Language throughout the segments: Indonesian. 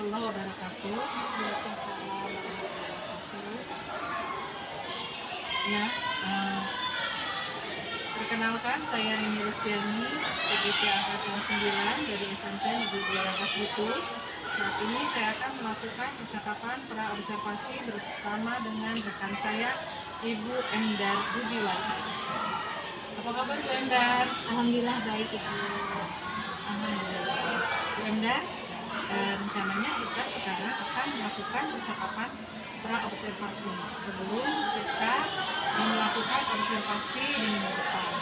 warahmatullahi wabarakatuh. Waalaikumsalam warahmatullahi wabarakatuh. Ya, perkenalkan saya Rini Rustiani, CGT Angkatan 9 dari SMP Negeri 2 Rangkas Bitung. Saat ini saya akan melakukan percakapan praobservasi bersama dengan rekan saya, Ibu Endar Budiwati. Apa kabar Bu Endar? Alhamdulillah baik Ibu. Alhamdulillah. Bu Endar, rencananya kita sekarang akan melakukan percakapan praobservasi sebelum kita melakukan observasi di minggu depan.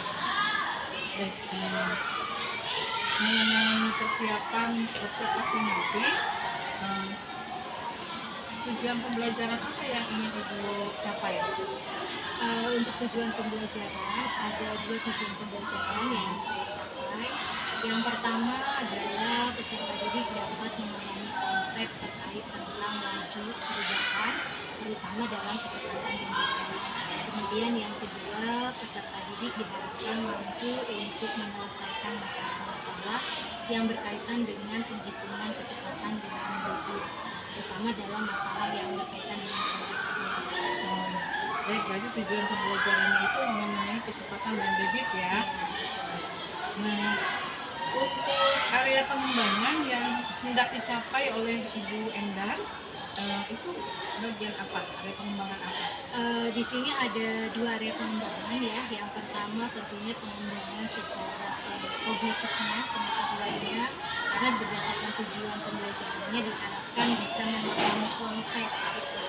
Baik, mengenai persiapan observasi nanti, tujuan pembelajaran apa yang ingin Ibu capai? Untuk tujuan pembelajaran ada 2 tujuan pembelajaran yang saya capai. Yang pertama adalah peserta didik dapat memahami konsep terkait tentang laju perubahan, terutama dalam kecepatan dan gaya. Kemudian yang kedua, peserta didik diharapkan mampu untuk menyelesaikan masalah-masalah yang berkaitan dengan penghitungan kecepatan dengan debit, terutama dalam masalah yang berkaitan dengan kontekstual. Baik, berarti tujuan pembelajarannya itu mengenai kecepatan dan debit ya. Nah, untuk area pengembangan yang hendak dicapai oleh Ibu Endar, itu bagian apa? Area pengembangan apa? Di sini ada 2 area pengembangan ya. Yang pertama tentunya pengembangan secara kognitifnya, pengetahuannya, karena berdasarkan tujuan pembelajarannya diharapkan bisa memahami konsep gitu.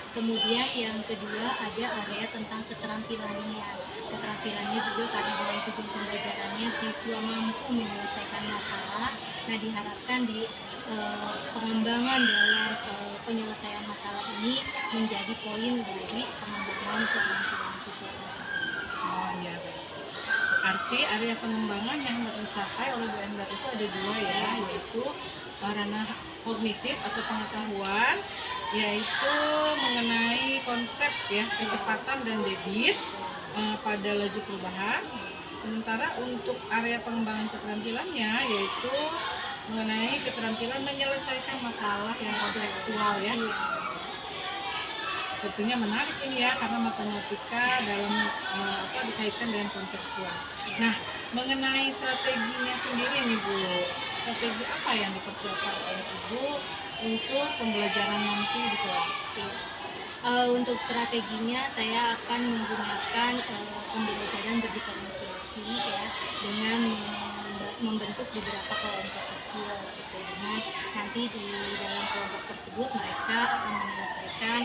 Kemudian yang kedua ada area tentang keterampilannya. Keterampilannya juga karena dalam tujuan pembelajarannya siswa mampu menyelesaikan masalah. Nah, diharapkan di pengembangan dalam penyelesaian masalah ini menjadi poin dari pengembangan keterampilan siswa tersebut. Oh iya, berarti area pengembangan yang dicapai oleh Bu Endar itu ada 2 ya, yaitu ranah kognitif atau pengetahuan, yaitu mengenai konsep ya kecepatan dan debit pada laju perubahan. Sementara untuk area pengembangan keterampilannya yaitu mengenai keterampilan menyelesaikan masalah yang kontekstual ya. Tentunya menarik ini ya, karena matematika dalam dikaitkan dengan kontekstual. Nah, mengenai strateginya sendiri nih Bu, strategi apa yang dipersiapkan oleh Ibu untuk pembelajaran nanti di kelas? Untuk strateginya saya akan menggunakan pembelajaran berdiferensiasi ya, dengan membentuk beberapa kelompok kecil gitu, dengan nanti di dalam kelompok tersebut mereka akan menyelesaikan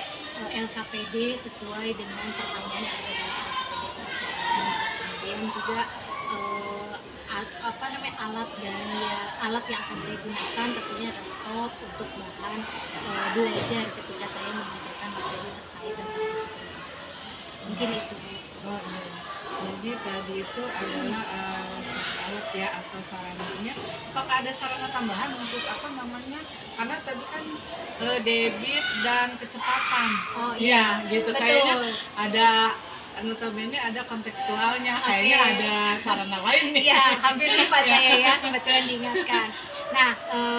LKPD sesuai dengan pertanyaan yang ada dalam LKPD tersebut. Kemudian juga alat yang akan saya gunakan tentunya laptop untuk bahan belajar ketika saya mengajarkan materi terkait tentang kecepatan. Mungkin itu. Oh, iya. Jadi tadi itu adalah alat ya atau sarananya. Apakah ada sarana tambahan untuk apa namanya? Karena tadi kan debit dan kecepatan. Oh iya, gitu. betul. Kayaknya ada notabene ada kontekstualnya. Kayaknya ada sarana lain nih. Iya, hampir lupa saya ya, kebetulan diingatkan. Nah,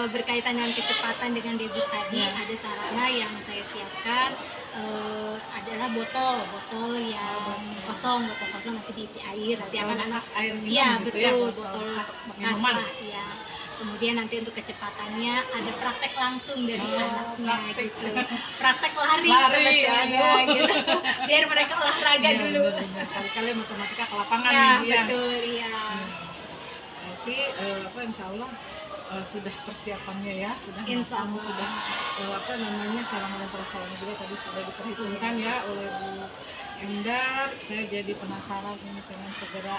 berkaitan dengan kecepatan dengan debit tadi, ada sarana yang saya siapkan adalah botol yang kosong nanti diisi air, nanti anak-anak air minum iya gitu betul, ya, botol bekas minuman. lah ya. Kemudian nanti untuk kecepatannya ada praktek langsung dari anaknya praktek. gitu, praktek lari sebetulnya gitu, biar mereka olahraga dulu. Kali-kali matematika ke lapangan Ya nih ya. betul ya. Berarti insya Allah sudah persiapannya ya, sudah Insya Allah. sudah sarana dan prasarana juga tadi sudah diperhitungkan ya oleh Bu Endar. Saya jadi penasaran ini, pengen segera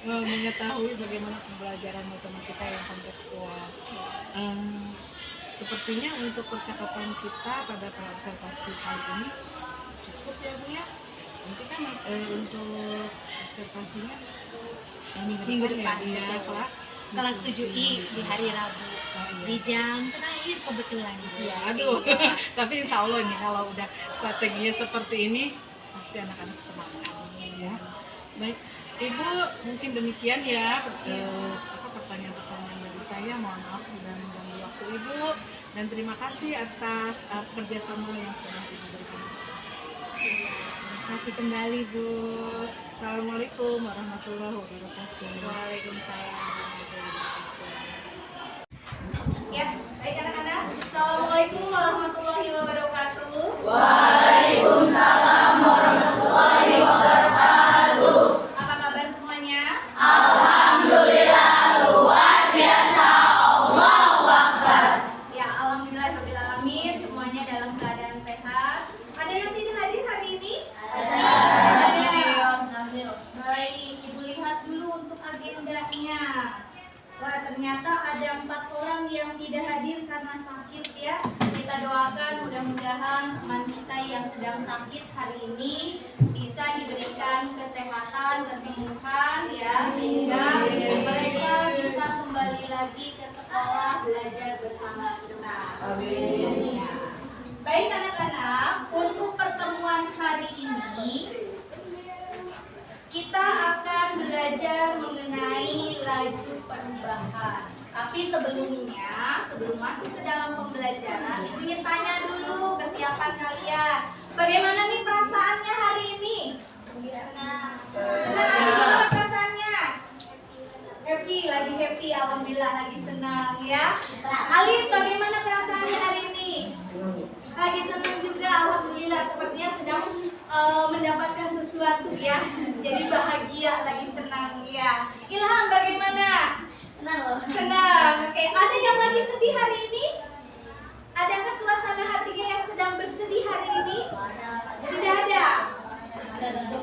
mengetahui bagaimana pembelajaran matematika yang kontekstual. Sepertinya untuk percakapan kita pada praobservasi kali ini cukup ya Bu ya. Nanti kan untuk observasinya minggu depan ya, kelas 7I di hari Rabu. Di jam terakhir kebetulan sih. Aduh, tapi insya Allah nih kalau udah strateginya seperti ini pasti anak-anak semangat ya. Baik, Ibu, mungkin demikian ya pertanyaan-pertanyaan dari saya. Mohon maaf sudah mengganggu waktu Ibu, Dan terima kasih atas kerjasama yang sudah diberikan kepada saya. Terima kasih kembali Bu. Assalamualaikum warahmatullahi wabarakatuh. Waalaikumsalam warahmatullahi wabarakatuh. Ya, baik anak-anak. Assalamualaikum warahmatullahi wabarakatuh. Waalaikumsalam warahmatullahi wabarakatuh. Apa kabar semuanya? Alhamdulillah luar biasa. Allahu Akbar. Ya, alhamdulillahirabbil alamin, semuanya dalam keadaan sehat. Ada yang tidak hadir hari ini? Ada. Baik, Ibu lihat dulu untuk agendanya. Wah, ternyata ada 4 orang yang tidak hadir karena sakit ya. Kita doakan mudah-mudahan teman kita yang sedang sakit hari ini bisa diberikan kesehatan, kesembuhan ya, sehingga mereka bisa kembali lagi ke sekolah belajar bersama kita. Amin. Ya. Baik anak-anak, untuk pertemuan hari ini kita akan belajar mengenai laju perubahan. Tapi sebelumnya, sebelum masuk ke dalam pembelajaran, Ibu ingin tanya dulu ke siapa kalian. Bagaimana nih perasaannya hari ini? Senang. Gimana perasaannya? Happy, lagi happy, alhamdulillah lagi senang ya. Alif, bagaimana perasaannya hari ini? Lagi senang juga, alhamdulillah, sepertinya sedang mendapatkan sesuatu ya. Jadi bahagia, lagi senang ya. Ilham, bagaimana? Senang loh. Senang. Oke, ada yang lagi sedih hari ini? Adakah suasana hatinya yang sedang bersedih hari ini? Tidak ada.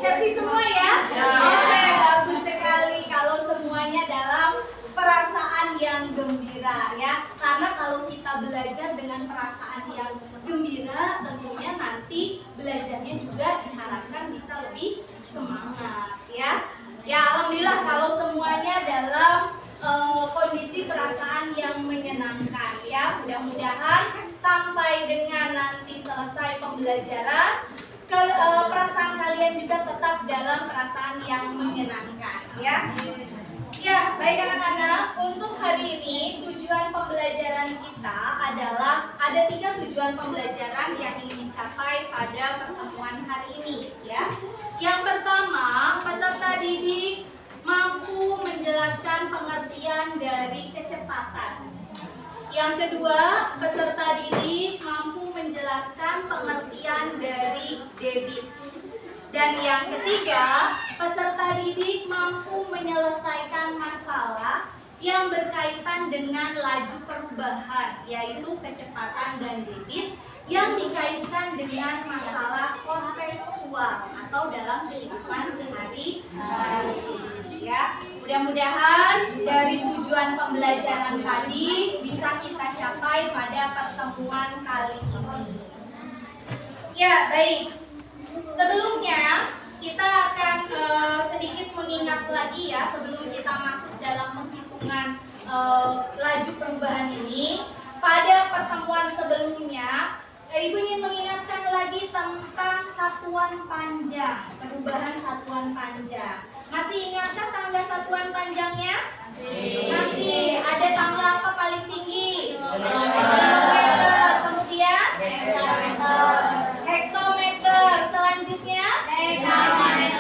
Happy semua ya? Oke, bagus sekali kalau semuanya dalam perasaan yang gembira ya. Karena kalau kita belajar dengan perasaan yang gembira, tentunya nanti belajarnya juga diharapkan bisa lebih semangat ya. Ya, alhamdulillah kalau semuanya dalam kondisi perasaan yang menyenangkan ya. Mudah-mudahan sampai dengan nanti selesai pembelajaran perasaan kalian juga tetap dalam perasaan yang menyenangkan ya. Ya, baik anak-anak, untuk hari ini tujuan pembelajaran kita adalah ada 3 tujuan pembelajaran yang ingin dicapai pada pertemuan hari ini ya. Yang pertama, peserta didik mampu menjelaskan pengertian dari kecepatan. Yang kedua, peserta didik mampu menjelaskan pengertian dari debit. Dan yang ketiga, peserta didik mampu menyelesaikan masalah yang berkaitan dengan laju perubahan, yaitu kecepatan dan debit yang dikaitkan dengan masalah kontekstual atau dalam kehidupan sehari-hari. Ya, mudah-mudahan dari tujuan pembelajaran tadi bisa kita capai pada pertemuan kali ini. Ya, baik. Sebelumnya kita akan sedikit mengingat lagi ya sebelum kita masuk dalam penghitungan laju perubahan ini. Pada pertemuan sebelumnya, Ibu ingin mengingatkan lagi tentang satuan panjang, perubahan satuan panjang. Masih ingatkah tangga satuan panjangnya? Masih. Ada tangga apa paling tinggi? Kilometer. Kemudian? Hektometer. Selanjutnya?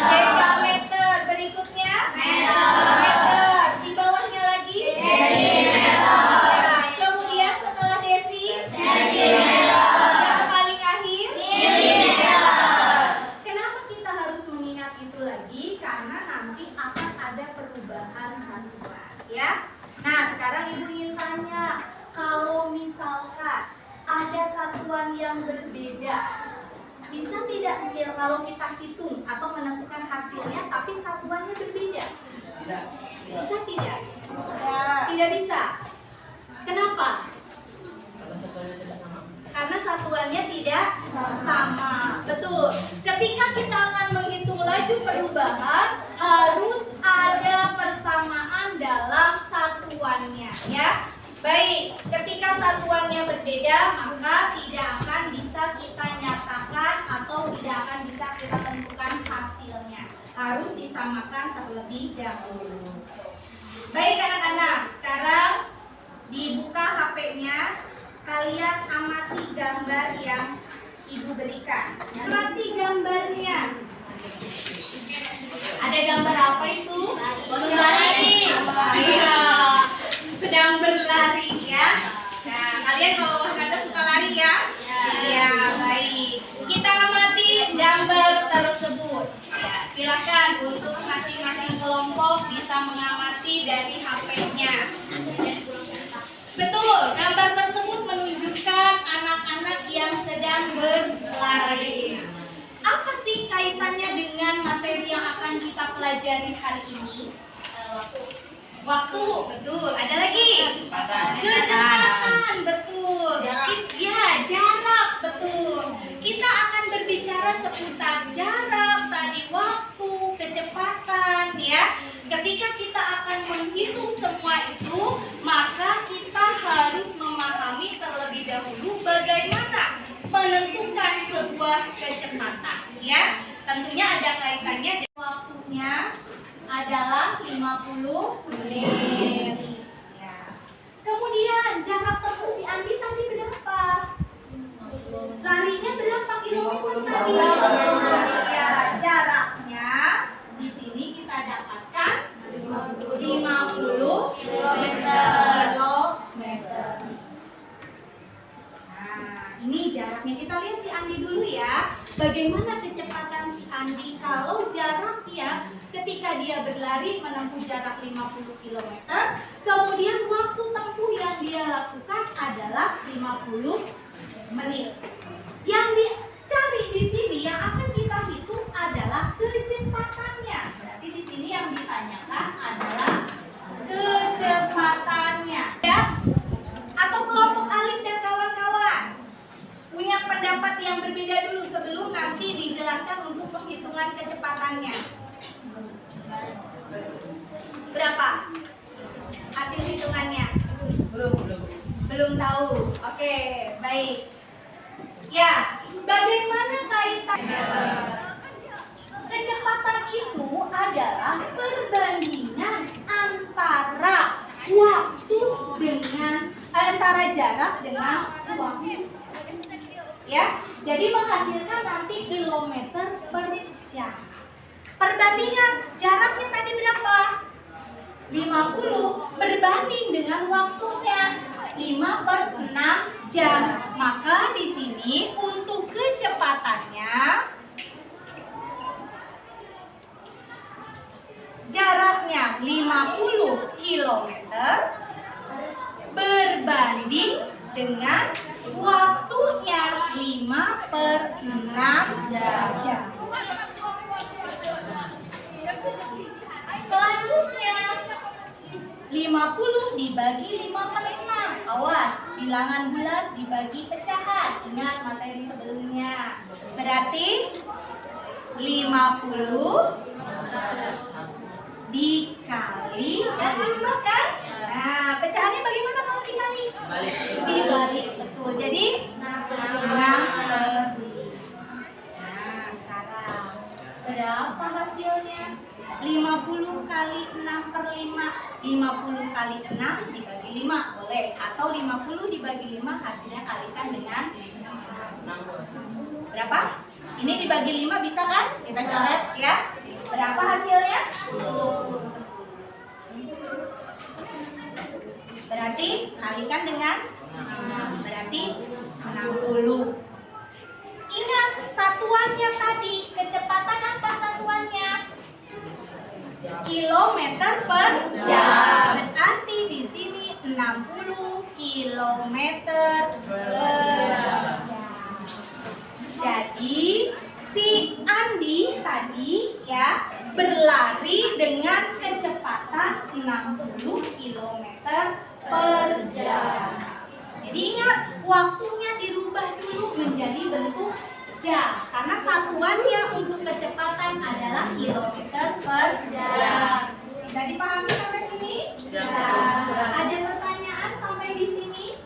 Dekameter. Berikutnya? Meter. Di bawahnya lagi? Desimeter. Ya, kemudian setelah desi? Yang paling akhir? Milimeter. Kenapa kita harus mengingat itu lagi? Karena nanti akan ada perubahan satuan ya. Nah, sekarang Ibu ingin tanya, kalau misalkan ada satuan yang berbeda, bisa tidak ya, kalau kita hitung atau menentukan hasilnya tapi satuannya berbeda? Bisa tidak? Tidak bisa. Kenapa? Karena satuannya tidak sama. Betul. Ketika kita akan menghitung laju perubahan, harus ada persamaan dalam satuannya ya. Baik, ketika satuannya berbeda, maka tidak akan bisa kita nyatakan atau tidak akan bisa kita tentukan hasilnya. Harus disamakan terlebih dahulu. Baik anak-anak, sekarang dibuka HP-nya. kalian amati gambar yang Ibu berikan. Amati gambarnya. Ada gambar apa itu? Berlari. Iya, sedang berlari ya. Nah, kalian kalau olahraga suka lari ya? Iya, baik. Kita amati gambar tersebut. Ya, silakan untuk masing-masing kelompok bisa mengamati dari HP-nya. Betul, gambar tersebut menunjukkan anak-anak yang sedang berlari. Apa sih kaitannya dengan materi yang akan kita pelajari hari ini? Waktu, betul. Ada lagi? Kecepatan, betul. Ya, jarak, betul. Kita akan berbicara seputar jarak, tadi waktu, kecepatan, ya. Ketika kita akan menghitung semua itu, maka kita harus memahami terlebih dahulu bagaimana menentukan sebuah kecepatan, ya. Tentunya ada kaitannya dengan waktunya adalah 50 menit. Ya. Kemudian jarak tempuh si Andi tadi berapa? Larinya berapa kilometer tadi? Ya, jaraknya di sini kita dapatkan 50 kilometer. Nah, ini jaraknya. Kita lihat si Andi dulu ya. Bagaimana kecepatan si Andi kalau jaraknya ketika dia berlari menempuh jarak 50 km, kemudian waktu tempuh yang dia lakukan adalah 50 menit. Yang dicari di sini yang akan kita hitung adalah kecepatannya. Berarti di sini yang ditanyakan adalah kecepatannya, ya. Atau kelompok Alif dan kawan-kawan punya pendapat yang berbeda dulu sebelum nanti dijelaskan untuk penghitungan kecepatannya. Berapa hasil hitungannya? Belum tahu. Oke, baik. Ya, bagaimana kaitannya? Kecepatan itu adalah perbandingan antara waktu dengan antara jarak dengan waktu. Ya, jadi menghasilkan nanti kilometer per jam. Perbandingan jaraknya tadi berapa? 50 berbanding dengan waktunya 5/6 jam. Maka di sini untuk kecepatannya jaraknya 50 km berbanding dengan waktunya 5/6 jam. Selanjutnya 50 dibagi 5/6. Awas, bilangan bulat dibagi pecahan. Ingat materi sebelumnya. Berarti 50 dikali kan 5 kan? Nah, pecahannya bagaimana kalau dikali? Dibalik, betul. Jadi 6/5. Nah, sekarang berapa hasilnya? 50 kali 6/5. 50 kali 6 dibagi 5 boleh. Atau 50 dibagi 5 hasilnya kalikan dengan berapa? Ini dibagi 5 bisa kan? Kita coret ya. Berapa hasilnya? 10. Berarti kalikan dengan 6. Berarti 60. Ingat satuannya tadi. Kecepatan apa satuannya? Kilometer per jam. Berarti di sini 60 kilometer per jam. Jadi si Andi tadi ya berlari dengan kecepatan 60 kilometer per jam. Jadi ingat waktunya dirubah dulu menjadi bentuk jam karena satuannya untuk kecepatan adalah kilometer per jam. Bisa dipahami sampai sini? Bisa. Ada pertanyaan sampai di sini?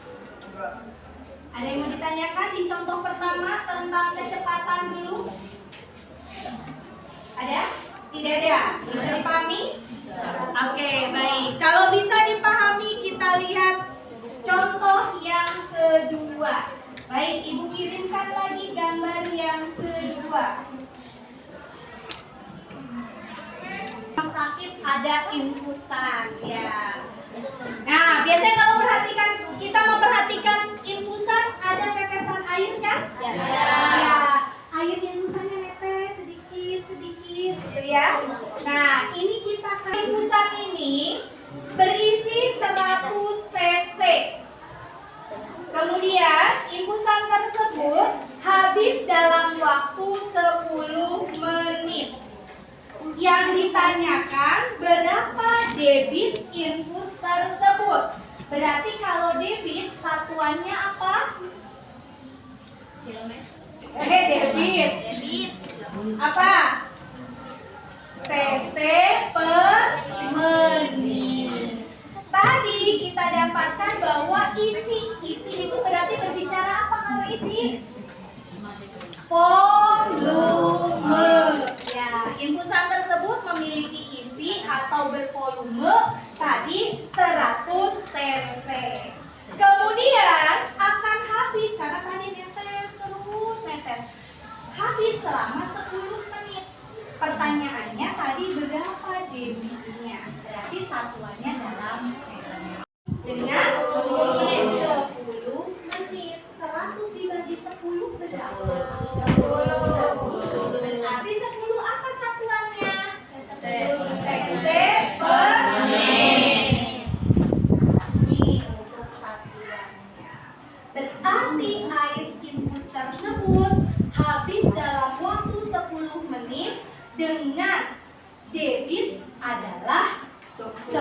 Ada yang mau ditanyakan di contoh pertama tentang kecepatan dulu? Ada? Tidak ada? Bisa dipahami? Oke, baik. Kalau bisa dipahami kita lihat contoh yang kedua. ada infusan ya. Nah, biasanya kalau kita memperhatikan infusan ada tetesan air kan? Ya. Air infusannya netes sedikit gitu ya. Nah, ini infusan ini berisi 100 cc. Kemudian infusan tersebut habis dalam waktu 10 menit. Yang ditanyakan berapa debit infus tersebut. Berarti kalau debit satuannya apa? Debit. Apa? cc per menit. Tadi kita dapatkan bahwa isi itu berarti berbicara apa kalau isi? Volume. Ya, infusan tersebut memiliki isi atau bervolume tadi 100 cc. Kemudian akan habis karena tadi netes terus netes. Habis selama 10 menit. Pertanyaannya tadi berapa debitnya? Berarti satuannya dalam cc. Dengan 10 menit. 100 dibagi 10 berapa? 10. Berarti 10 apa satuannya? cc per menit. Ini untuk satuannya. Berarti air infus tersebut habis dalam waktu 10 menit dengan debit adalah 10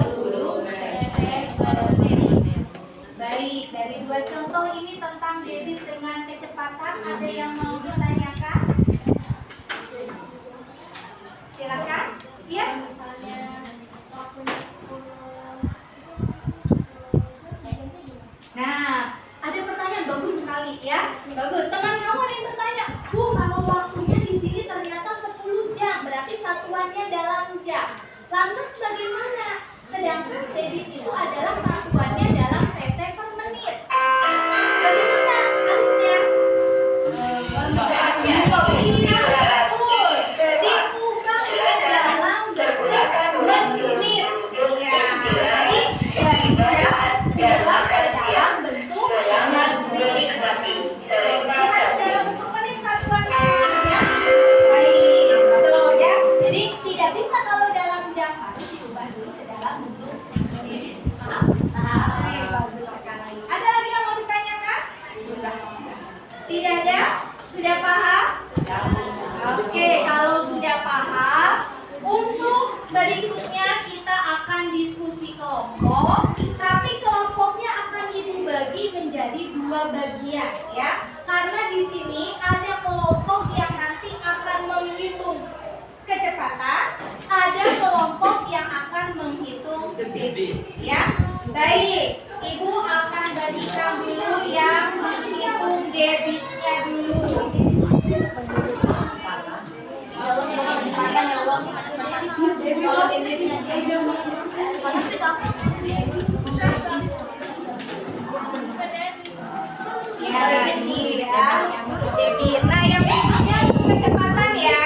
cc per menit. Baik, dari dua contoh ini tentang debit dengan kecepatan, ada yang mau ditanyakan? Silakan. Iya? Nah, ada pertanyaan bagus sekali ya. Bagus. Teman kamu ada yang bertanya, "Bu, kalau waktunya di sini ternyata 10 jam, berarti satuannya dalam jam. Lantas bagaimana? Sedangkan debit itu adalah satuannya dalam cc per menit. Bagaimana harusnya? Diubah dalam bentuk menit. Ya, jadi dalam bentuk menit. Dalam bentuk menit satuannya ya. Baik, tuh ya. Jadi tidak bisa kalau dalam jam, harus diubah dulu ke dalam bentuk menit. Paham? Bagus sekali. Ada lagi yang mau ditanyakan? Sudah. Tidak ada? Sudah paham? Oke, kalau sudah paham, untuk berikutnya kita akan diskusi kelompok, tapi kelompoknya akan Ibu bagi menjadi 2 bagian ya. Karena di sini ada kelompok yang nanti akan menghitung kecepatan, ada kelompok yang akan menghitung debit ya. Baik, Ibu akan bagikan dulu yang menghitung debitnya dulu. Ya, ini ya yang untuk debit. Nah, yang berikutnya untuk kecepatan ya.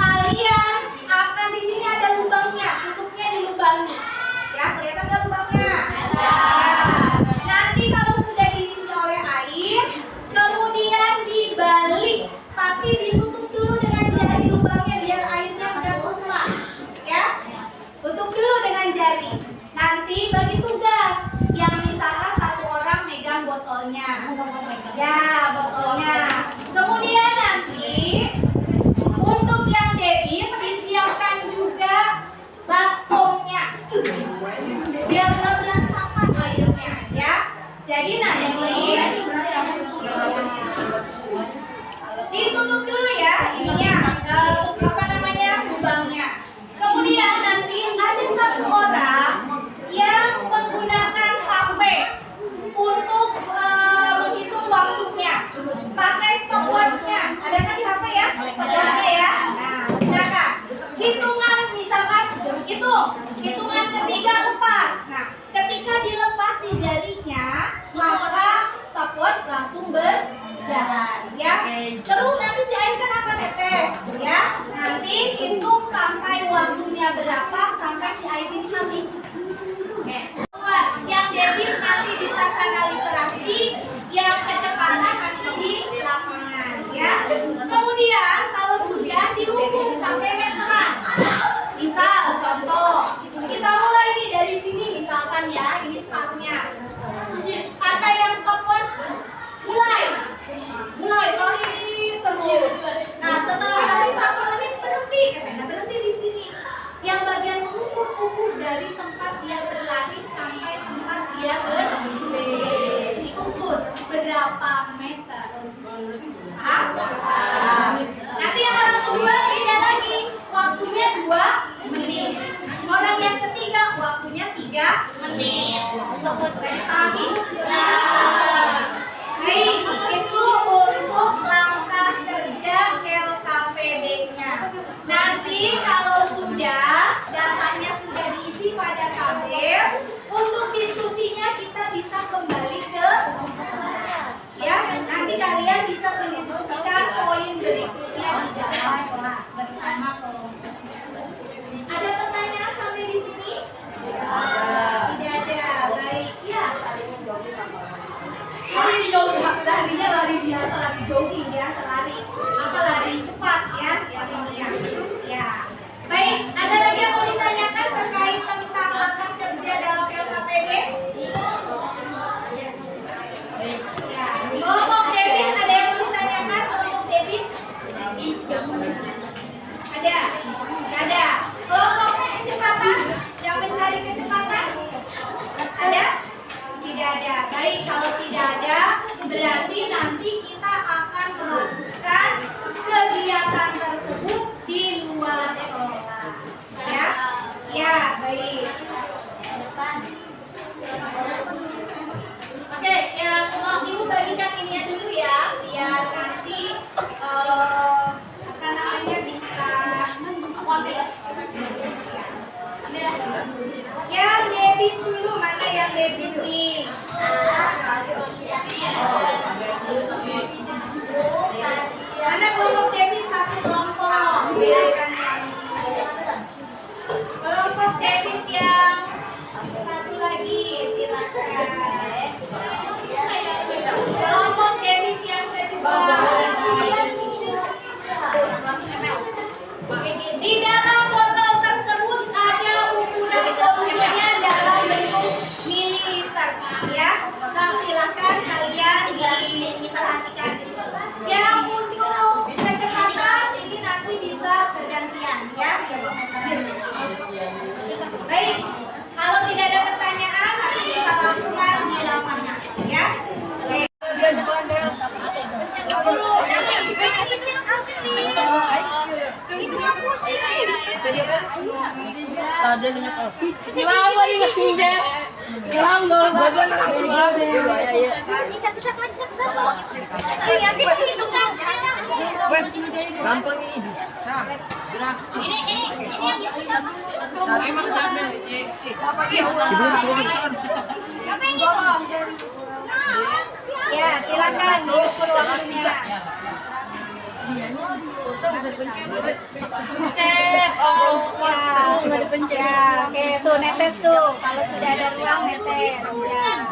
Kalian akan di sini ada lubangnya, tutupnya di lubangnya. Ya, kelihatan nggak lubangnya? Ya. Nanti kalau sudah diisi oleh air, kemudian dibalik, tapi ditutup dulu dengan jari lubangnya biar airnya nggak keluar. Ya, tutup dulu dengan jari. Nanti bagi tugas, yang misalkan satu orang megang botolnya. Ya, botolnya. Kemudian nanti untuk yang debit disiapkan juga baskomnya biar nggak berantakan airnya ya. Jadi nanti ditutup dulu ya ininya apa namanya lubangnya. Kemudian nanti ada satu orang yang menggunakan HP untuk menghitung waktunya. Pakai stopwatchnya. Ada kan di HP ya? Ada ya. Nah, gunakan. Hitungan misalkan hitungan ketiga lepas. Nah, ketika dilepas si jarinya, maka dari tempat dia berlari sampai tempat dia berdiri. Diukur berapa meter? Hah? Nanti yang orang kedua beda lagi, waktunya 2 menit. Orang yang ketiga waktunya 3 menit. Saya dipahami? Baik, itu untuk langkah kerja LKPD-nya. Nanti kalau sudah datanya sudah diisi pada tabel, untuk diskusinya kita bisa kembali ke ya. Nanti kalian bisa mendiskusikan poin berikutnya di dalam kelas bersama kelompok. Ada pertanyaan sampai di sini? Tidak ada. Baik, ya. Larinya lari biasa, lari jogging ya, selari. Apa lari cepat ya, ya. Baik, ada lagi yang mau ditanyakan terkait tentang langkah kerja dalam LKPD? Ya, kelompok David ada yang mau ditanyakan? Kelompok David? Ada. Kelompok kecepatan yang mencari kecepatan? Ada? Tidak ada. Baik, kalau tidak ada, berarti nanti kita akan melakukan kegiatan tersebut di luar kelas. Ya? Ya, baik. Oke, ya, Ibu bagikan ini dulu ya, biar nanti apa namanya bisa ya, debit dulu, mana yang debit nih? Mana kelompok debit satu kelompok? Biarkan yang kelompok debit yang satu lagi, silakan. Kelompok debit yang kedua. Di dalam botol tersebut ada ukuran volumenya dalam bentuk mililiter, ya. Silakan kalian diperhatikan. Yang untuk kecepatan ini nanti bisa bergantian, ya. Baik, kalau tidak ada pertanyaan nanti kita lakukan di lapangan, ya. Oke. Gampang ini. Nah, gerak. Ini yang gitu. Emang sambil ini. Ya, silakan diukur waktunya. Cek. Oh, nggak dipencet. Ya, oke, tuh netes tuh. Kalau sudah ada ruang netes. Ya.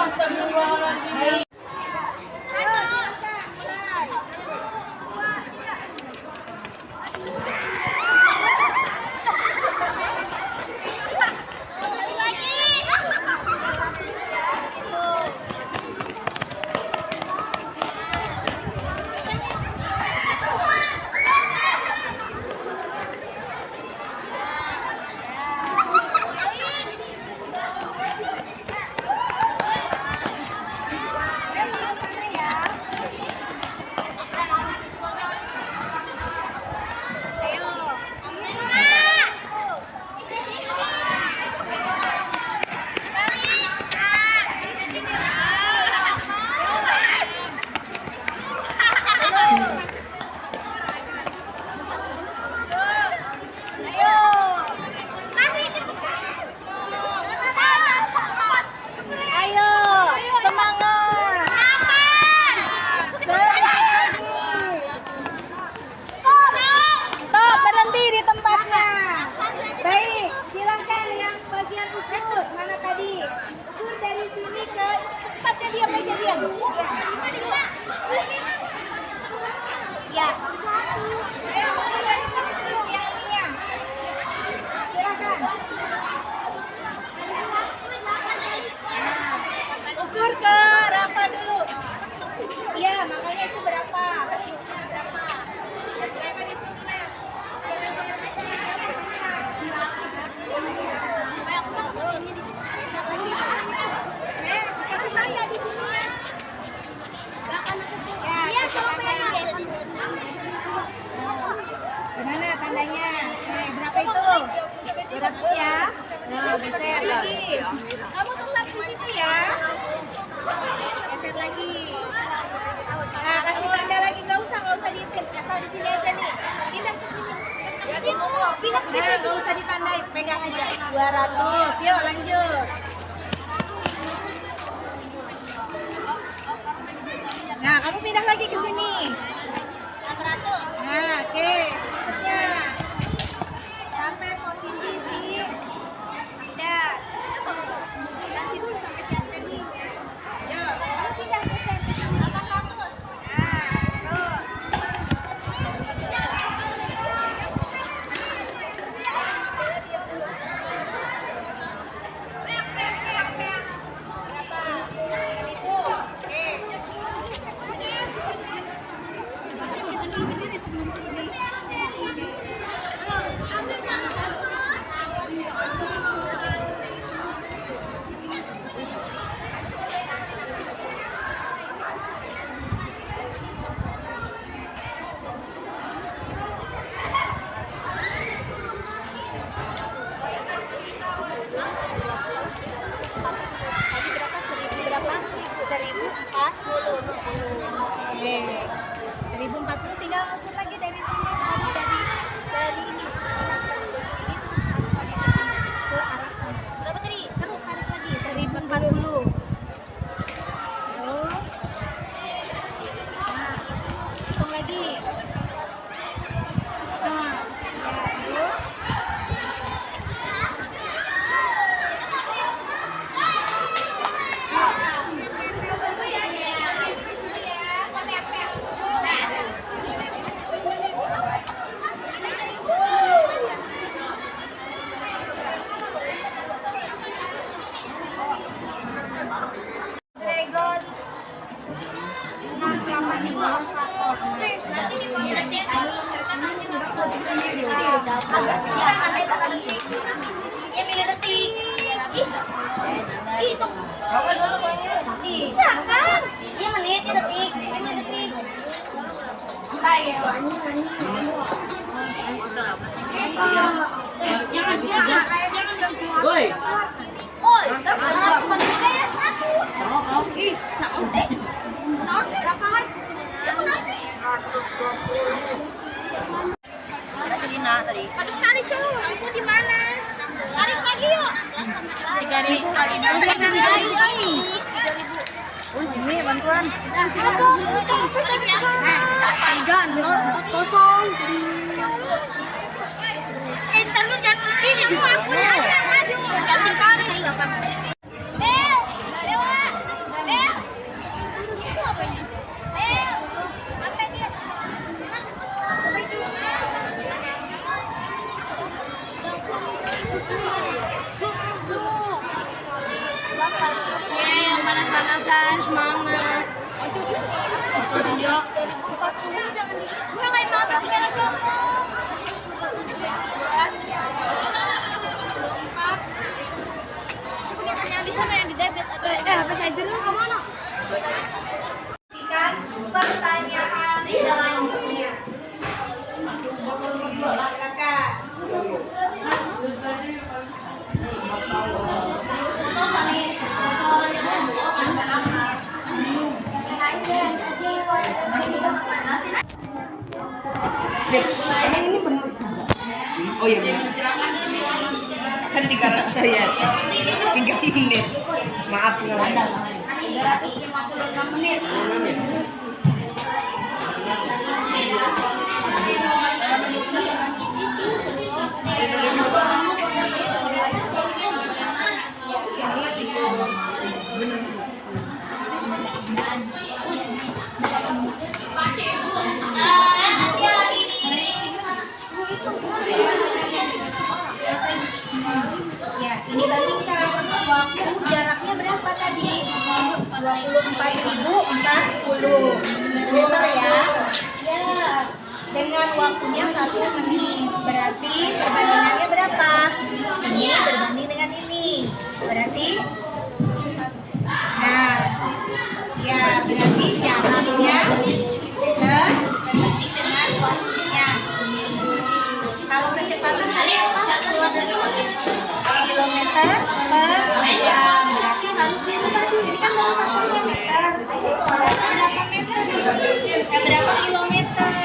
Astagfirullahaladzim. Ya. Ukur ke Rafa dulu. nggak usah ditandai, pegang aja. 200. Yuk lanjut. Nah, kamu pindah lagi ke sini. 400. Nah, oke. Berikutnya. Sampai posisi di tidak. Nanti dulu sampai siapa nih? Yuk, kamu pindah ke sini. 800. Nah, terus. Oke. 1040 tinggal ukur lagi dari sini dari ini ke arah sana. Berapa tadi? Terus tarik lagi 1040. Terus. Nah, hitung lagi. Nah, ya, terus. Dragon. Woi. Oi, berapa ya 100? Naon sih? Berapa harga? Ya benar sih. Ada jadi nak tadi. Aduh sekali cowok, itu di mana? Tarik lagi yuk. 3.000 kali 2. Oh, sini bantuan. Tiga, 040. Ntar lu jangan ini dulu aku yang maju. Jangan tarik. Bel, Dewa, Bel. Itu apa ini? Bel, apa dia? Apa itu? Yang panas-panasan, semangat. Video. 40 jangan di. Udah enggak mau apa sih kalau ngomong. Yang di sana yang di debit atau apa saja dulu kemana? Pastikan pertanyaan selanjutnya. Silakan. Oh iya. Kan 300 saya. 3 menit. Maaf kalau 356 menit. Ya, ini bandingkan waktu jaraknya berapa tadi? 24.040 meter ya. Ya, dengan waktunya 1 menit. Berarti perbandingannya berapa? Ini berbanding dengan ini. Berarti nah, ya berarti jaraknya berbanding dengan waktunya. Kalau kecepatan kalian apa? Kilometer per jam. Berarti harus itu tadi. Ini kan baru 1 kilometer. Berapa meter sih? Berapa kilometer?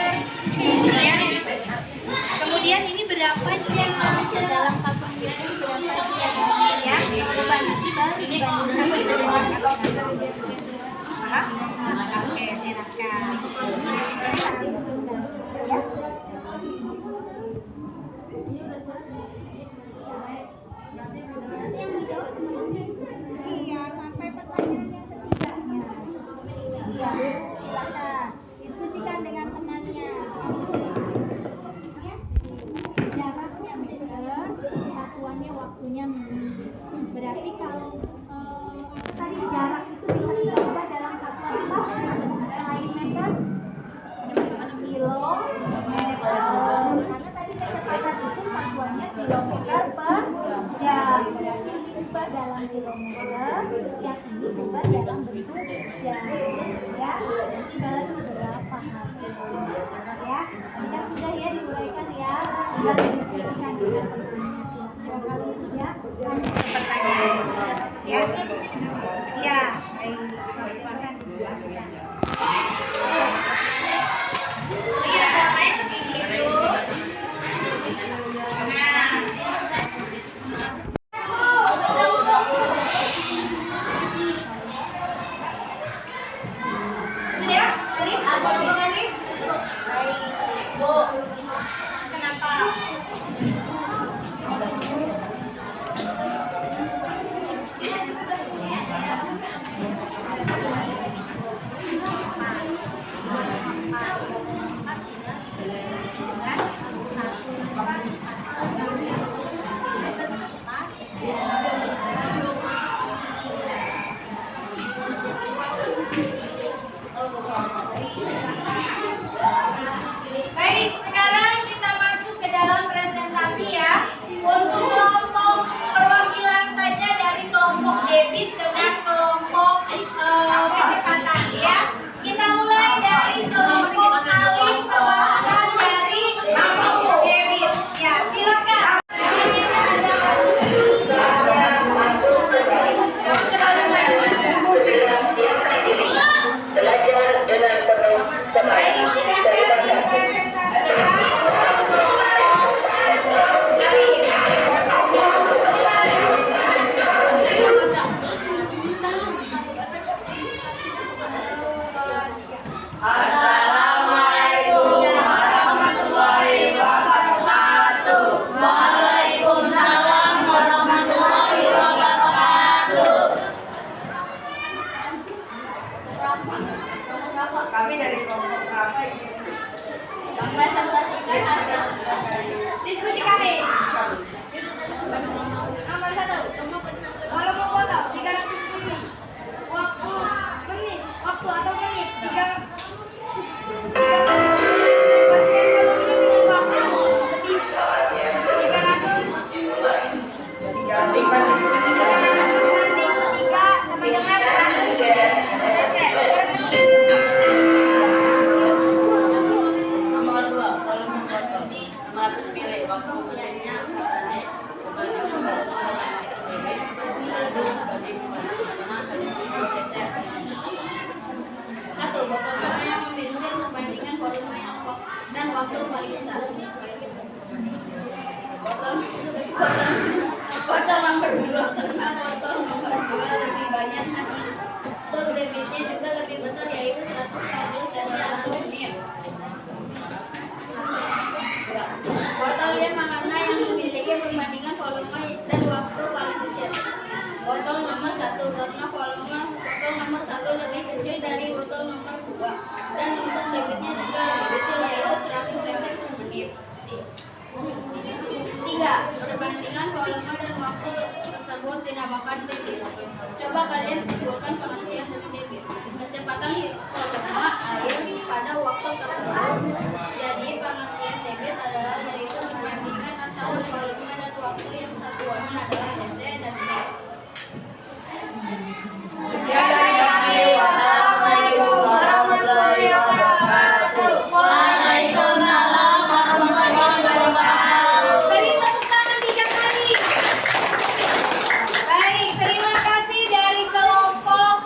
Ya. Kemudian ini berapa jam? Oke, silakan. Iya, sampai pertanyaan yang ketiganya. Ya, silakan diskusikan dengan temannya. Ya, jaraknya meter, satuannya waktunya menit. Berarti kalau tadi jarak itu bisa kita ubah dalam satuan apa? Selain meter, kilo, meter. Karena tadi kecepatan itu satuannya kilometer per jam. Berarti diubah dalam kilometer, yang ini ubah dalam bentuk jam. Ya, nanti balas berapa hasilnya. Ya, yang sudah ya diuraikan ya. Sudah didiskusikan dengan temannya. Kalau tidak, hanya pertanyaan. Ya, ya, baik. Silakan dijelaskan. Sudah? Sulit? Apa ini? Baik. Bu, kenapa? Baik, sekarang kita masuk ke dalam presentasi ya. Untuk kelompok perwakilan saja dari kelompok debit dengan kelompok kecepatan ya. Kita mulai dari kelompok alif perwakilan dari kelompok debit. Ya, silakan. Baik, silakan dipresentasikan. Assalamualaikum warahmatullahi wabarakatuh. Waalaikumsalam warahmatullahi wabarakatuh. Kami dari kelompok berapa ini? Mempresentasikan hasil diskusi kami. Nomor 1, kalau mau foto 300 menit. Waktu atau menit 500 pilih waktunya Satu, botol mana yang lebih mudah membandingkan volume yang dan waktu paling besar. Botol nomor 2 karena botol nomor 2 lebih banyak tadi. Botol debitnya juga lebih besar yaitu 150 cc atau menit. Botol yang mana yang memiliki perbandingan volume dan waktu paling kecil. Botol nomor 1 karena volume botol nomor 1 lebih kecil dari botol nomor 2 dan untuk debitnya juga lebih kecil yaitu 100 cc semenit. 3. Perbandingan volume dan waktu tersebut dinamakan debit. Coba kalian simpulkan pengertian dari debit. Kecepatan volume air pada waktu tertentu. Jadi pengertian debit adalah yaitu perbandingan antara volume dan waktu yang satuannya adalah cc dan menit. Sekian dari kami. Wassalamualaikum warahmatullahi wabarakatuh. Waalaikumsalam warahmatullahi wabarakatuh. Beri tepuk tangan 3 kali. Baik, terima kasih dari kelompok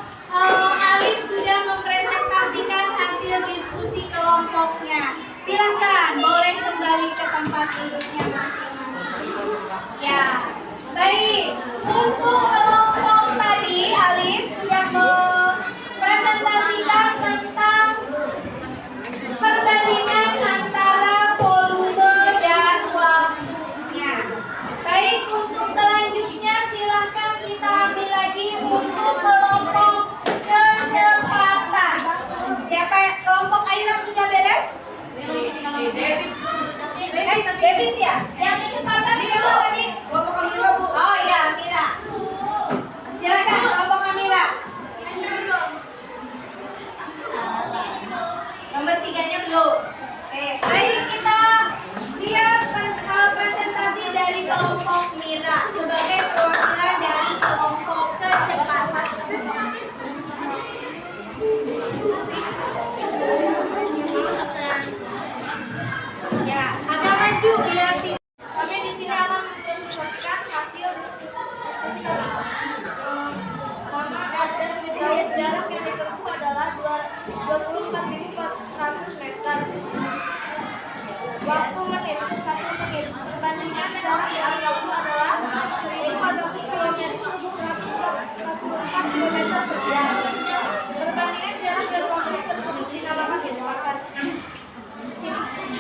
maju biar tidak. Kami di sini akan mempresentasikan hasil diskusi kami. Mama garis jarak yang ditempuh adalah 24.400 meter. Waktu menit 1 menit. Perbandingan jarak yang ditempuh adalah 1.400 km 144 km per jam. Perbandingan jarak dan waktu tersebut dinamakan kecepatan.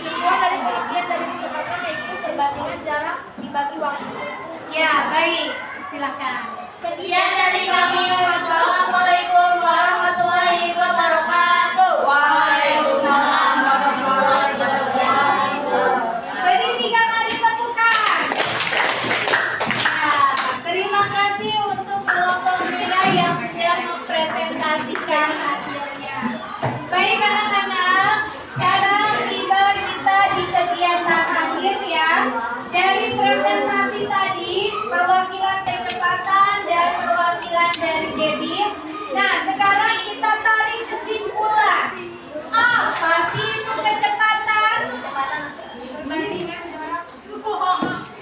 Simpulan dari penelitian dari kecepatan yaitu perbandingan jarak dibagi waktu. Ya, baik. Silakan. Sekian dari kami. Wassalamualaikum warahmatullahi wabarakatuh. Waalaikumsalam warahmatullahi wabarakatuh. Beri 3 kali tepukan. Nah, terima kasih untuk kelompok Mira yang sudah mempresentasikan hasilnya. Baik anak-anak, sekarang tiba kita di kegiatan akhir ya. Dari presentasi tadi, perwakilan kecepatan dan perwakilan dari debit. Nah, sekarang kita tarik kesimpulan. Apa sih itu kecepatan?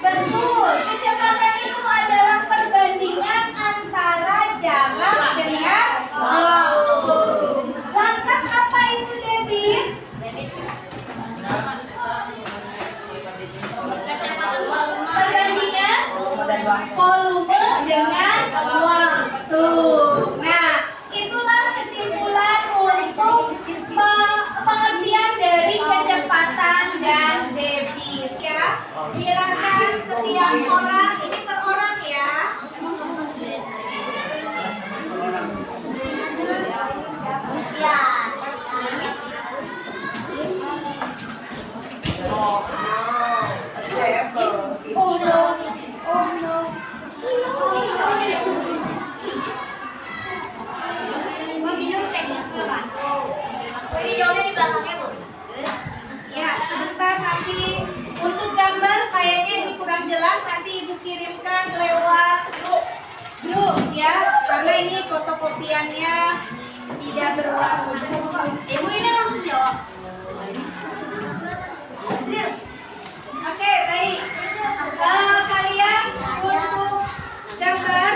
Betul, kecepatan itu adalah perbandingan antara jarak dengan waktu. Lantas apa itu debit? Perbandingan volume dengan waktu. Nah, itulah kesimpulan untuk pengertian dari kecepatan dan debit ya. Silakan setiap orang, ini per orang ya. Ya. Oh no. Oh no. Gua minum teh di sekolah kan. Ini jawabnya di belakangnya, Bu. Ya, sebentar nanti untuk gambar kayaknya ini kurang jelas, nanti Ibu kirimkan lewat grup ya, karena ini fotokopiannya tidak berulang-ulang. Ibu ini langsung jawab. Oke, baik. Kalian untuk gambar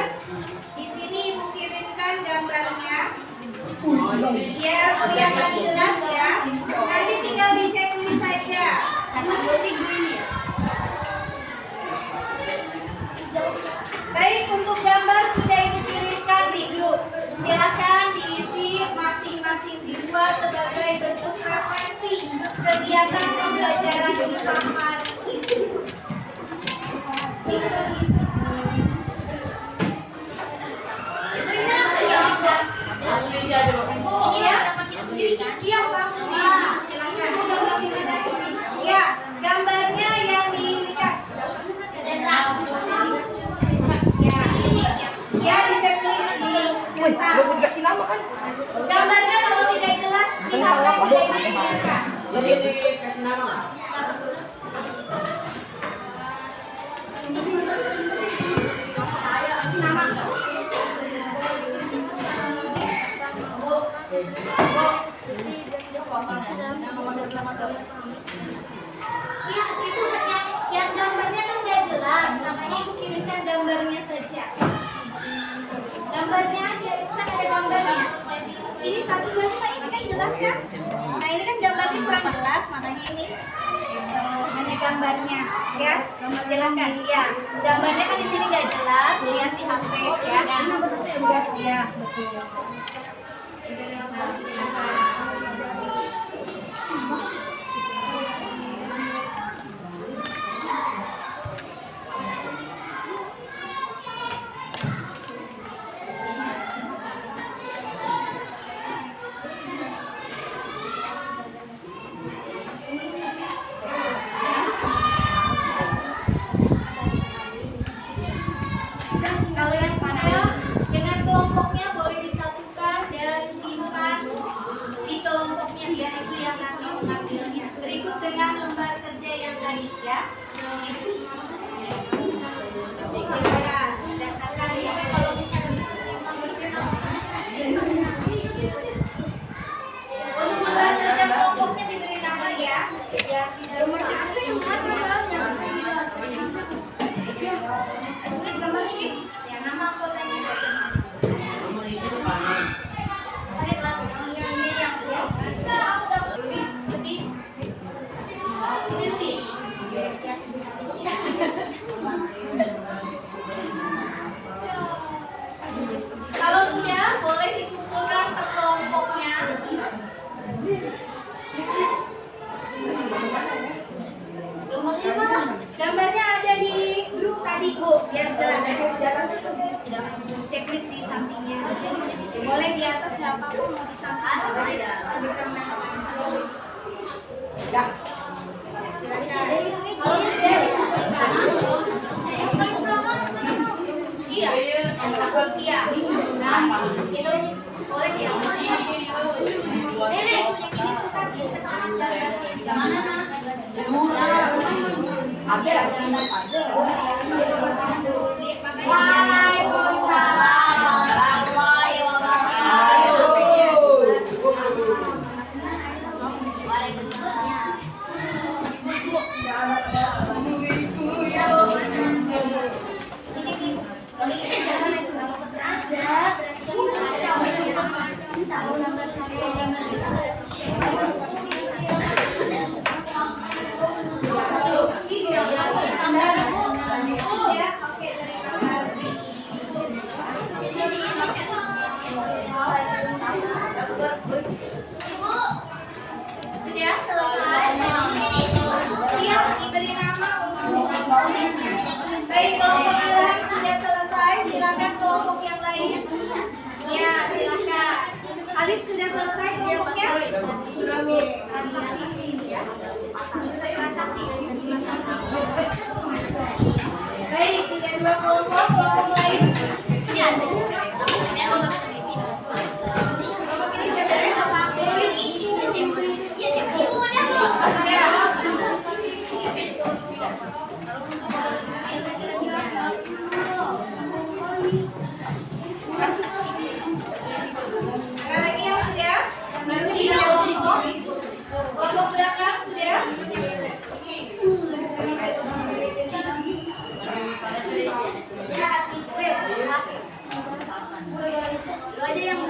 di sini Ibu kirimkan gambarnya. Biar kelihatan jelas ya. Nanti tinggal di checklist saja. Kata gue sih gue ini ya. Baik, untuk gambar sudah Ibu kirimkan di grup. Silakan diisi masing-masing siswa sebagai bentuk referensi kegiatan pembelajaran di kamar. Iya, langsung diisi. Silakan. Ya, gambarnya yang diindikan. Ya, di checklist di Kasih nama kan? gambarnya kalau tidak jelas di HP sudah dikirimkan. Jadi dikasih nama nggak? Ya, itu yang gambarnya kan nggak jelas, makanya Ibu kirimkan gambarnya saja. Gambarnya aja, itu kan ada gambarnya. Ini 1, 2, 5, ini kan jelas kan? Nah, ini kan gambarnya kurang jelas, makanya ini hanya gambarnya, ya. Silakan, ya. Gambarnya kan di sini nggak jelas, lihat di HP, ya. Ya, betul. Kalau yang sudah dengan kelompoknya boleh disatukan dan simpan Boleh di atas nggak apa-apa, mau di samping. Ada. Ya. Silakan. Kalau sudah diputuskan, iya, iya. Nah, itu boleh di atas. Waalaikumsalam warahmatullahi wabarakatuh. Waalaikumsalam. Sudah selesai. Dia diberi nama untuk baik, kelompok bilang sudah selesai. Silakan kelompok yang lain. Ya, silakan. Alif sudah selesai kelompoknya? Sudah, Bu. Baik, sudah dua kelompok. Kelompok lain. Ini ada. Memang sedikit. Kelompok ini jadinya apa? Ya, Cik. Ibu udah, Bu. Ya. Ada lagi yang sudah? Baru tiga kelompok. Kelompok belakang sudah? Lu aja yang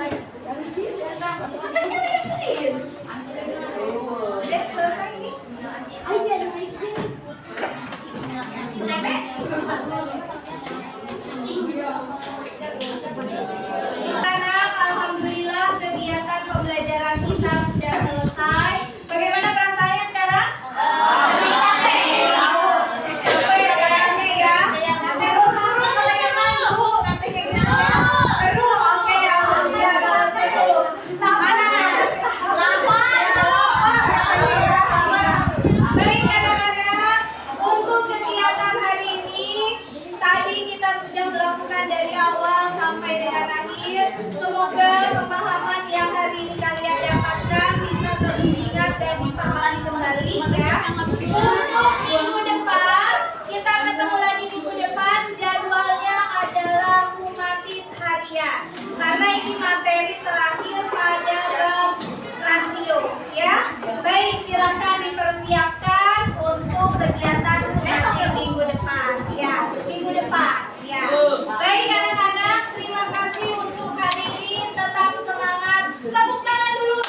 Sudah selesai ini? Anak, alhamdulillah kegiatan pembelajaran kita sudah selesai. Bagaimana perasaannya sekarang? Capek ya kayaknya ya. Seru kalau yang mampu nanti kayak gitu ya. Seru, oke, alhamdulillah kalau seru. Panas. Baik anak-anak, untuk kegiatan hari ini tadi kita sudah melakukan dari awal sampai dengan akhir. Semoga pemahaman yang hari ini kalian dapatkan bisa teringat dan dipahami kembali ya. Untuk minggu depan, kita ketemu lagi minggu depan. Jadwalnya adalah sumatif harian. Karena ini materi terakhir pada bab rasio ya. Baik, silakan dipersiapkan untuk kegiatan sumatif minggu depan ya. Minggu depan ya. Baik anak-anak, terima kasih untuk hari ini. Tetap semangat. Tepuk tangan dulu.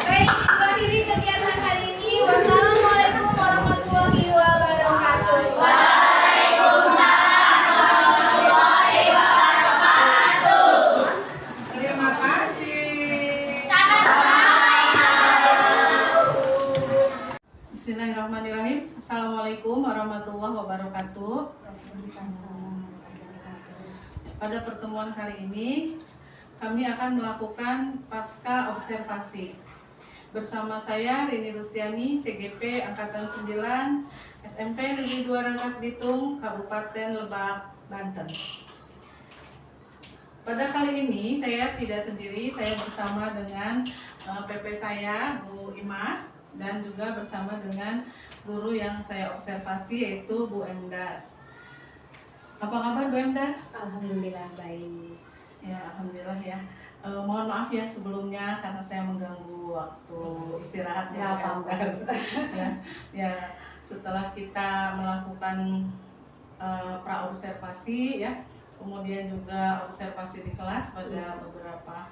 Baik, akhiri kegiatan hari ini. Wassalamualaikum warahmatullahi wabarakatuh. Terima kasih. Bismillahirrahmanirrahim. Assalamualaikum warahmatullahi wabarakatuh. Pada pertemuan kali ini kami akan melakukan pasca observasi. Bersama saya Rini Rustiani, CGP Angkatan 9, SMP Negeri 2 Rangkas Bitung, Kabupaten Lebak, Banten. Pada kali ini saya tidak sendiri, saya bersama dengan PP saya, Bu Imas, dan juga bersama dengan guru yang saya observasi yaitu Bu Emdar. Apa kabar Bu Emdar? Alhamdulillah baik. Ya, alhamdulillah ya. Mohon maaf ya sebelumnya karena saya mengganggu waktu istirahat Nggak apa-apa. ya, setelah kita melakukan pra observasi ya, kemudian juga observasi di kelas pada beberapa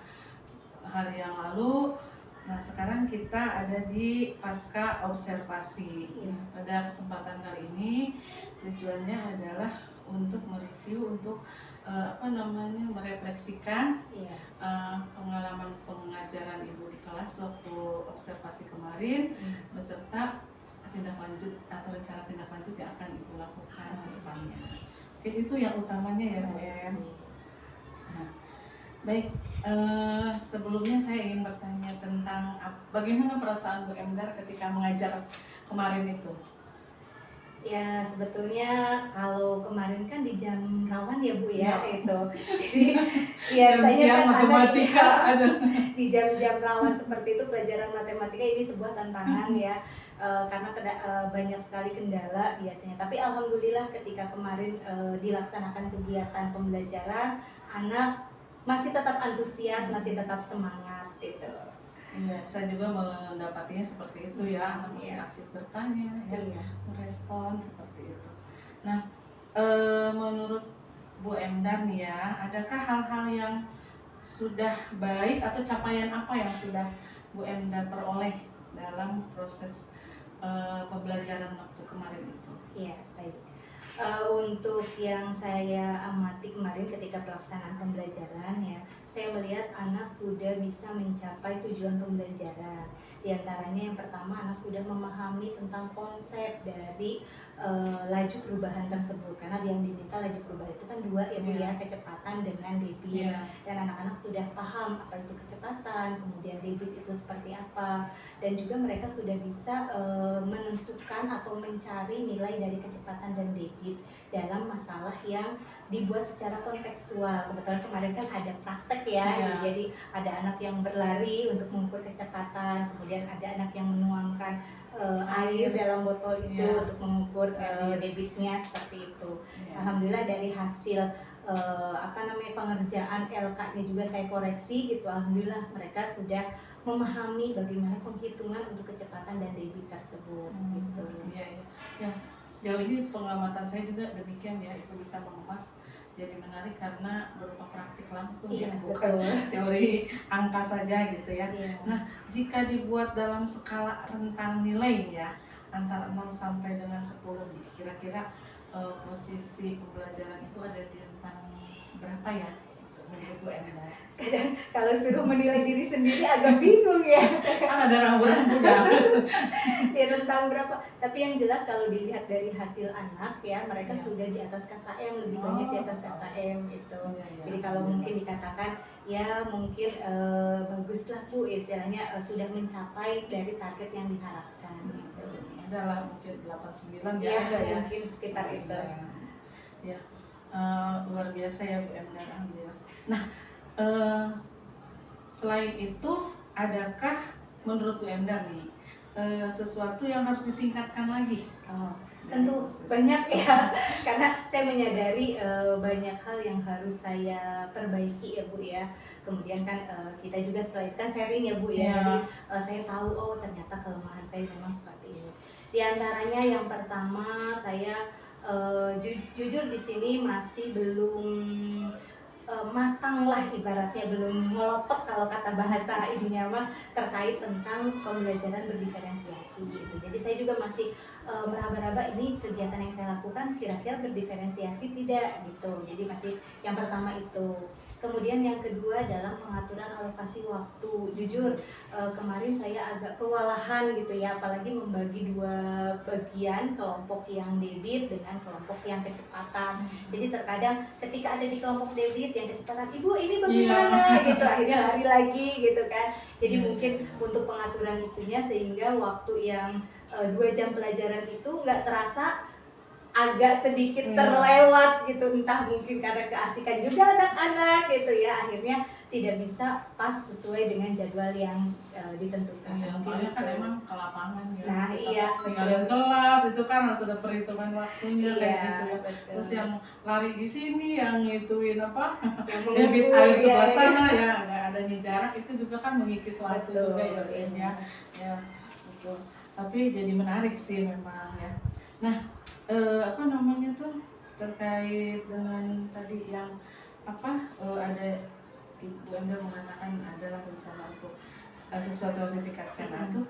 hari yang lalu. Nah, sekarang kita ada di pasca observasi. Pada kesempatan kali ini tujuannya adalah untuk mereview, untuk merefleksikan pengalaman pengajaran Ibu di kelas waktu observasi kemarin, beserta tindak lanjut atau rencana tindak lanjut yang akan Ibu lakukan ke depannya. Itu yang utamanya ya Bu Em. Nah, baik, sebelumnya saya ingin bertanya tentang bagaimana perasaan Bu Emdar ketika mengajar kemarin itu? Ya sebetulnya kalau kemarin kan di jam rawan ya Bu ya, Ya. itu. Jadi biasanya Siang kan anak matematika ada. di jam-jam rawan seperti itu pelajaran matematika ini sebuah tantangan ya. Karena banyak sekali kendala biasanya. Tapi alhamdulillah ketika kemarin dilaksanakan kegiatan pembelajaran, anak masih tetap antusias, masih tetap semangat gitu. Iya, saya juga mendapatinya seperti itu ya, anak masih Iya. aktif bertanya, ya, Iya. merespon seperti itu. Nah, menurut Bu Emdar nih ya, adakah hal-hal yang sudah baik atau capaian apa yang sudah Bu Emdar peroleh dalam proses pembelajaran waktu kemarin itu? Iya, baik. Untuk yang saya amati kemarin ketika pelaksanaan pembelajaran ya, saya melihat anak sudah bisa mencapai tujuan pembelajaran. Di antaranya yang pertama, anak sudah memahami tentang konsep dari laju perubahan tersebut. Karena yang diminta laju perubahan itu kan dua ya Bu ya, kecepatan dengan debit. Iya. Dan anak-anak sudah paham apa itu kecepatan, kemudian debit itu seperti apa, dan juga mereka sudah bisa menentukan atau mencari nilai dari kecepatan dan debit dalam masalah yang dibuat secara kontekstual. Kebetulan kemarin kan ada praktek ya, Iya. jadi ada anak yang berlari untuk mengukur kecepatan, kemudian ada anak yang menuangkan air dalam botol itu Iya. untuk mengukur debitnya seperti itu. Iya. Alhamdulillah dari hasil pengerjaan LK-nya juga saya koreksi gitu. Alhamdulillah mereka sudah memahami bagaimana penghitungan untuk kecepatan dan debit tersebut gitu. Iya, iya. Ya, sejauh ini pengamatan saya juga demikian ya, itu bisa mengemas jadi menarik karena berupa praktik langsung Iya, ya, bukan betul. teori angka saja gitu ya. Iya. Nah, jika dibuat dalam skala rentang nilai ya, antara 0 sampai dengan 10, kira-kira posisi pembelajaran itu ada di rentang berapa ya menurut Bu Enda? Kadang kalau suruh menilai diri sendiri agak bingung ya. Kan ada rambu-rambu dah. Di rentang berapa? Tapi yang jelas kalau dilihat dari hasil anak ya, mereka Iya. sudah di atas KKM, lebih banyak di atas KKM gitu. Iya, iya. Jadi kalau mungkin dikatakan ya mungkin baguslah Bu istilahnya sudah mencapai dari target yang diharapkan gitu. Adalah mungkin 89 ya, Ya, ada ya. mungkin sekitar itu. Ya, luar biasa ya Bu Emdar, alhamdulillah. Nah, selain itu, adakah menurut Bu Emdar nih sesuatu yang harus ditingkatkan lagi? Tentu banyak ya, karena saya menyadari banyak hal yang harus saya perbaiki ya Bu ya. Kemudian kan kita juga setelah itu kan sharing ya Bu ya, Iya. jadi saya tahu oh ternyata kelemahan saya memang seperti ini. Di antaranya yang pertama saya jujur di sini masih belum matang lah ibaratnya, belum melotok kalau kata bahasa ininya mah terkait tentang pembelajaran berdiferensiasi gitu. Jadi saya juga masih meraba-raba ini kegiatan yang saya lakukan kira-kira berdiferensiasi tidak gitu. Jadi masih yang pertama itu. Kemudian yang kedua dalam pengaturan alokasi waktu. Jujur kemarin saya agak kewalahan gitu ya, apalagi membagi dua bagian, kelompok yang debit dengan kelompok yang kecepatan. Jadi terkadang ketika ada di kelompok debit yang kecepatan, ibu ini bagaimana gitu, akhirnya lari lagi gitu kan. Jadi mungkin untuk pengaturan itunya sehingga waktu yang 2 jam pelajaran itu nggak terasa, agak sedikit terlewat gitu, entah mungkin karena keasikan juga anak-anak gitu ya, akhirnya tidak bisa pas sesuai dengan jadwal yang ditentukan. Iya, soalnya kan emang ke lapangan ya. Nah, iya, Tinggalin kelas itu kan harus ada perhitungan waktunya kayak Iya, gitu ya. betul. Terus yang lari di sini, yang ngituin apa? Yang Debit mengukur, air sebelah iya, sana ya, nggak adanya jarak itu juga kan mengikis waktu Betul, juga ya, Ben, ya. Ya, betul. Tapi jadi menarik sih memang ya. Nah, apa namanya tuh terkait dengan tadi yang ada Ibu Anda mengatakan adalah rencana untuk sesuatu yang ditingkatkan itu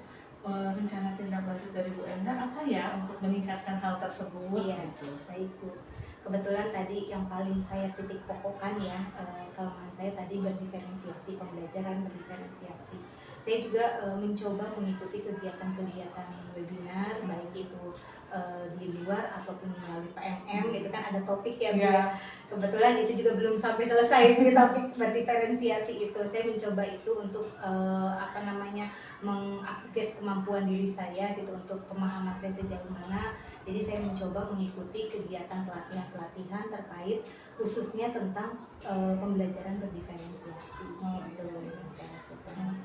rencana tindak lanjut dari Bu Enda apa ya untuk meningkatkan hal tersebut? Iya, gitu. baik Bu. Kebetulan tadi yang paling saya titik pokokkan ya, kelemahan saya tadi berdiferensiasi, pembelajaran berdiferensiasi. Saya juga mencoba mengikuti kegiatan-kegiatan webinar, baik itu di luar ataupun melalui PMM itu kan ada topik ya Bu Iya. ya. Kebetulan itu juga belum sampai selesai sih topik berdiferensiasi itu. Saya mencoba itu untuk mengupgrade kemampuan diri saya gitu untuk pemahaman saya sejauh mana. Jadi saya mencoba mengikuti kegiatan pelatihan terkait khususnya tentang pembelajaran berdiferensiasi. Itu yang saya lakukan.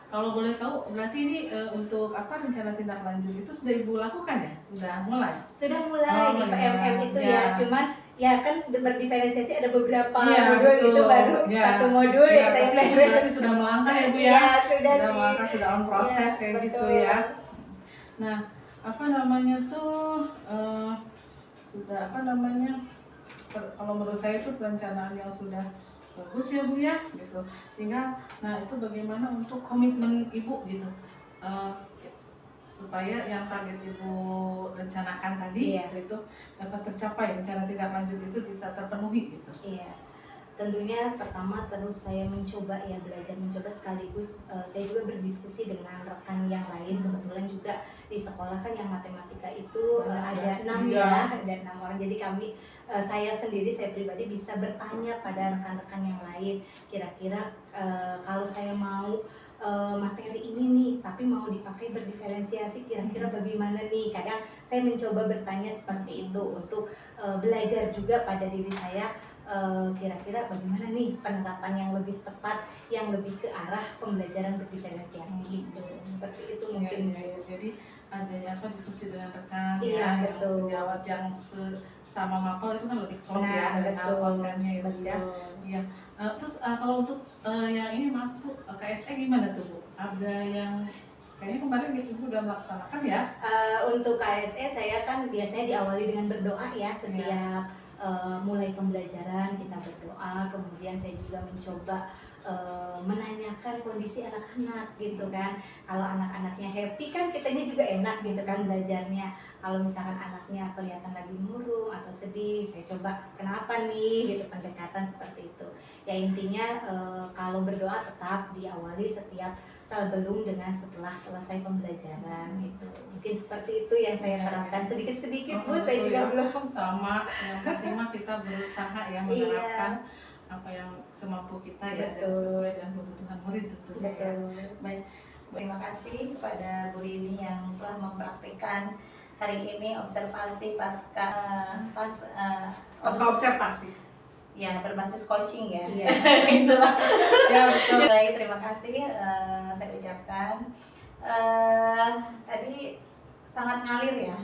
Kalau boleh tahu, berarti ini untuk apa rencana tindak lanjut itu sudah Ibu lakukan ya? Sudah mulai? Sudah mulai di Oh, PMM iya. itu Ya. ya, cuman ya kan berdiferensiasi ada beberapa Iya, modul betul. itu baru Ya. satu modul Ya, yang saya tapi pelajari. berarti sudah melangkah ya Bu ya? Iya, sudah sih. melangkah, sudah on proses Iya, kayak betul. gitu ya. Nah, apa namanya tuh sudah apa namanya? Kalau menurut saya itu perencanaan yang sudah bagus ya Bu ya, gitu. Tinggal, nah itu bagaimana untuk komitmen Ibu gitu, supaya yang target Ibu rencanakan tadi Iya. itu dapat tercapai, rencana tindak lanjut itu bisa terpenuhi gitu. Iya, tentunya pertama terus saya mencoba ya belajar mencoba sekaligus saya juga berdiskusi dengan rekan yang lain. Kebetulan juga di sekolah kan yang matematika itu ada 6 Iya. ya, ada 6 orang. Jadi kami saya pribadi bisa bertanya pada rekan-rekan yang lain. Kira-kira kalau saya mau materi ini nih, tapi mau dipakai berdiferensiasi, kira-kira bagaimana nih? Kadang saya mencoba bertanya seperti itu untuk belajar juga pada diri saya. Kira-kira bagaimana nih penerapan yang lebih tepat, yang lebih ke arah pembelajaran berdiferensiasi itu. Seperti itu mungkin. Ya. Jadi adanya apa diskusi dengan rekan Iya, ya, yang betul. sejawat yang sama mapel itu kan lebih klop Nah, ya dengan betul. kontennya ya Bu ya. Betul. Iya. Terus kalau untuk yang ini maaf Bu, KSE gimana tuh Bu? Ada yang kayaknya kemarin Ibu udah melaksanakan ya? Untuk KSE saya kan biasanya diawali dengan berdoa ya setiap mulai pembelajaran kita berdoa. Kemudian saya juga mencoba menanyakan kondisi anak-anak gitu kan. Kalau anak-anaknya happy kan kitanya juga enak gitu kan belajarnya. Kalau misalkan anaknya kelihatan lagi murung atau sedih, saya coba kenapa nih gitu, pendekatan seperti itu. Ya intinya kalau berdoa tetap diawali setiap sebelum dengan setelah selesai pembelajaran itu. Mungkin seperti itu yang saya terapkan sedikit-sedikit Bu, saya juga Ya. belum. Sama, yang penting mah kita berusaha ya menerapkan apa yang semampu kita ya, dan Betul. sesuai dengan kebutuhan murid tentunya ya. Baik. Terima kasih kepada Bu Rini yang telah mempraktikkan hari ini observasi pasca Observasi. ya berbasis coaching ya. Iya. Itulah. Ya betul. Baik, terima kasih saya ucapkan. Tadi sangat ngalir ya.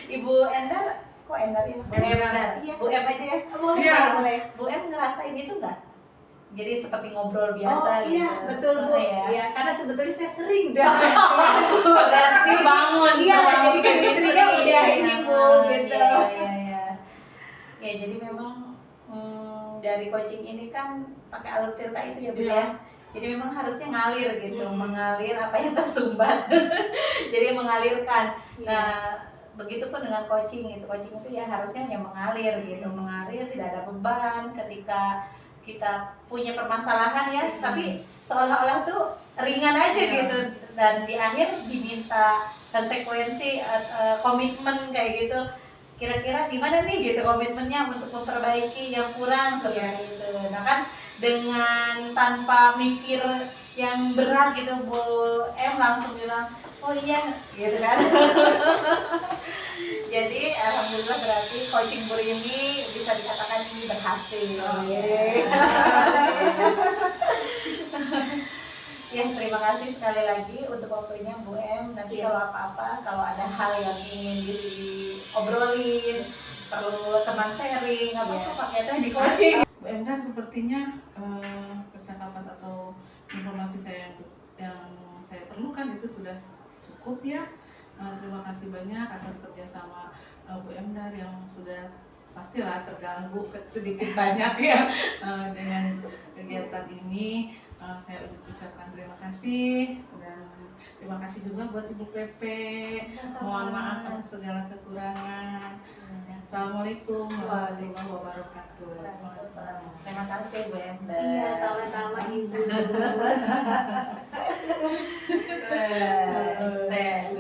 Ibu Endar, kok Endar ya? Bu Endar. Iya. Bu M aja ya. Iya. Boleh. Bu M ngerasain itu nggak? Jadi seperti ngobrol biasa gitu. Iya, betul Bu. Ya. Ya, karena sebetulnya saya sering dah. Berarti bangun. Iya, jadi kan istrinya udah ini Bu, gitu. Iya. Ya, jadi memang dari coaching ini kan pakai alur tirta itu ya Bu Iya. ya. Jadi memang harusnya ngalir gitu, mengalir apa yang tersumbat. Jadi mengalirkan. Nah, begitupun dengan coaching itu. Coaching itu ya harusnya yang mengalir gitu, mengalir, tidak ada beban ketika kita punya permasalahan ya, tapi seolah-olah tuh ringan aja gitu, dan di akhir diminta konsekuensi komitmen kayak gitu. Kira-kira gimana nih gitu komitmennya untuk memperbaiki yang kurang seperti itu. Nah kan dengan tanpa mikir yang berat gitu, Bu M langsung bilang oh iya gitu kan. Jadi alhamdulillah berarti coaching Bu ini bisa dikatakan ini berhasil. Ya, terima kasih sekali lagi untuk waktunya Bu M. Nanti kalau apa-apa, kalau ada hal yang ingin diobrolin, perlu teman sharing, apa-apa paketnya di coaching. Bu Endar, sepertinya percakapan atau informasi saya yang saya perlukan itu sudah cukup ya. Terima kasih banyak atas kerjasama Bu Endar yang sudah pastilah terganggu sedikit banyak ya dengan kegiatan ini. Saya ucapkan terima kasih, dan terima kasih juga buat Ibu Pepe. Mohon maaf atas segala kekurangan. Assalamualaikum warahmatullahi wabarakatuh. Terima kasih Bu M. Iya, sama-sama Ibu. Sukses.